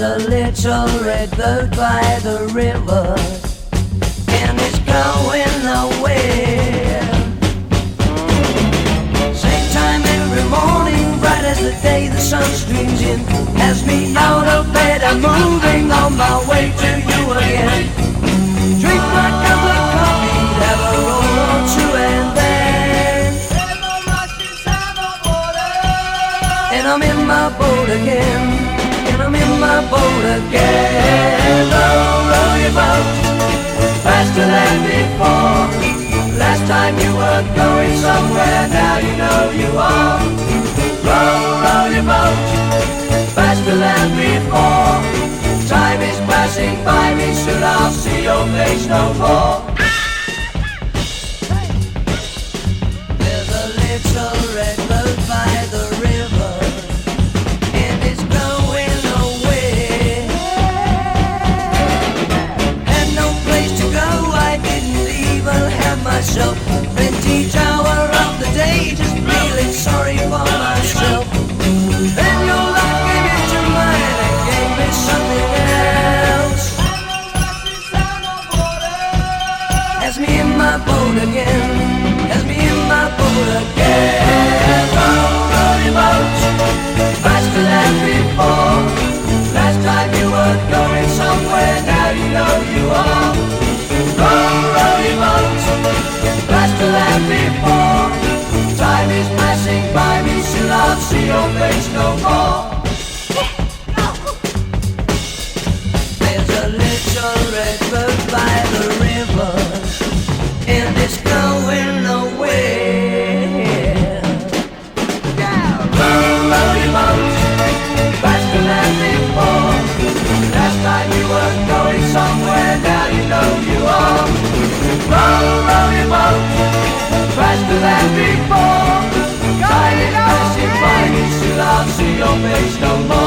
a little red boat by the river, and it's going away. Same time every morning, bright as the day, the sun streams in, has me out of bed. I'm moving on my way to you again. Drink my cup of coffee, have a roll or two, and then and I'm in my boat again. And I'm in my boat again. Row, row your boat faster than before. Last time you were going somewhere, now you know you are. Row, row your boat faster than before. Time is passing by me, soon I'll see your face no more. There's a little red boat by the river, and it's going away. Had no place to go, I didn't even have myself vintage hour of the day, just feeling sorry for myself. Then your life came into mine and gave me something else. Has me in my boat again. Has me in my boat again. Row, row your boat faster than before. Last time you were going somewhere, now you know you are. Row, row your boat faster than before. Time is passing by me, soon I'll see your face no more. There's a little red boat by the river, and it's going away. Row, row your boat faster than before. Last time you were going somewhere, now you know you are. Row, row your boat faster than before. Time is passing by me, soon I'll see your face no more.